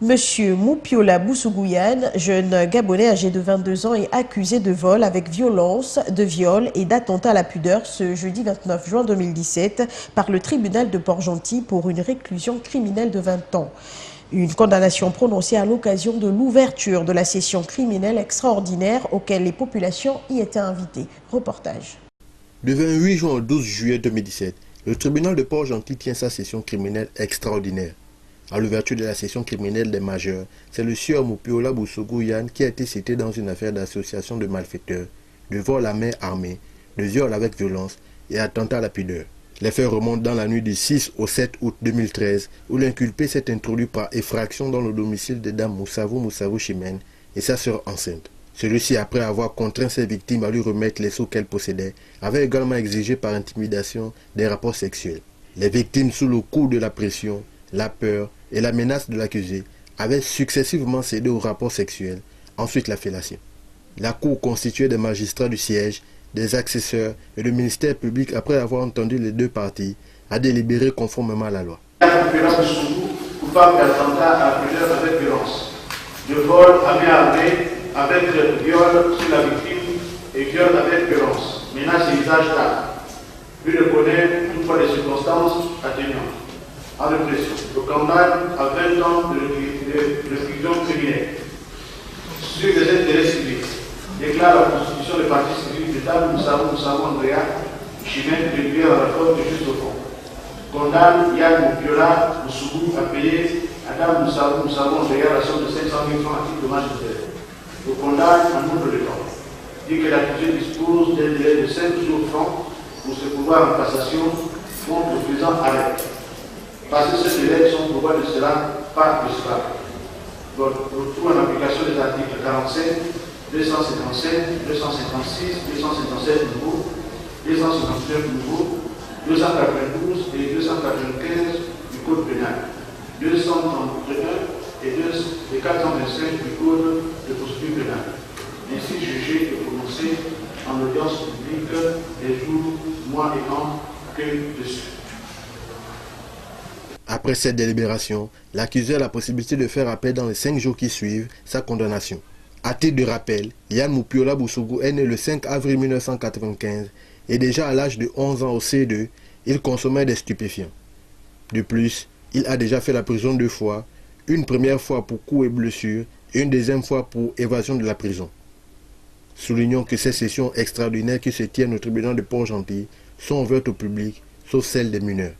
Monsieur Moupiola Boussougouyan, jeune Gabonais âgé de 22 ans, est accusé de vol avec violence, de viol et d'attentat à la pudeur ce jeudi 29 juin 2017 par le tribunal de Port-Gentil pour une réclusion criminelle de 20 ans. Une condamnation prononcée à l'occasion de l'ouverture de la session criminelle extraordinaire auquel les populations y étaient invitées. Reportage. Du 28 juin au 12 juillet 2017, le tribunal de Port-Gentil tient sa session criminelle extraordinaire. À l'ouverture de la session criminelle des majeurs, c'est le sieur Moupiola Boussougouyan qui a été cité dans une affaire d'association de malfaiteurs, de vol à main armée, de viol avec violence et attentat à la pudeur. Les faits remontent dans la nuit du 6 au 7 août 2013, où l'inculpé s'est introduit par effraction dans le domicile de dame Moussavou Chimène et sa sœur enceinte. Celui-ci, après avoir contraint ses victimes à lui remettre les sceaux qu'elles possédaient, avait également exigé par intimidation des rapports sexuels. Les victimes, sous le coup de la pression, la peur et la menace de l'accusé, avaient successivement cédé aux rapports sexuels, ensuite la fellation. La cour, constituée des magistrats du siège, des accesseurs et du ministère public, après avoir entendu les deux parties, a délibéré conformément à la loi. Coupable d'attentat à la pudeur avec violence, de vol à main armée avec viol sur la victime et viol avec violence, menace et usage d'armes. Lui reconnaît toutefois les circonstances atténuantes. En répression, le condamne à 20 ans de prison criminelle. Sur les intérêts civils, déclare la constitution des partis civils de Dame Moussavou Andrea Chimène de Rivière à la forme de juste au fond. Condamne Yann Moupiola Boussougou à payer à Dame Moussavou Andrea la somme de 500 000 francs à titre de dommage intérêt. Le condamne en nombre de temps. Dit que l'accusé dispose d'un délai de 5 jours francs pour se pouvoir en cassation contre le présent arrêt. Passé ce délai, son pouvoir ne sera pas disparable. Donc, retrouve en application des articles 45, 255, 256, 257 nouveaux, 259 nouveaux, 292 et 295 du Code pénal, 231 et 425 du Code de procédure pénale, ainsi jugé et prononcé en audience publique les jours, mois et ans que dessus. Après cette délibération, l'accusé a la possibilité de faire appel dans les 5 jours qui suivent sa condamnation. À titre de rappel, Yann Moupiola Boussougou est né le 5 avril 1995 et déjà à l'âge de 11 ans au C2, il consommait des stupéfiants. De plus, il a déjà fait la prison 2 fois, une première fois pour coups et blessures et une deuxième fois pour évasion de la prison. Soulignons que ces sessions extraordinaires qui se tiennent au tribunal de Port-Gentil sont ouvertes au public, sauf celles des mineurs.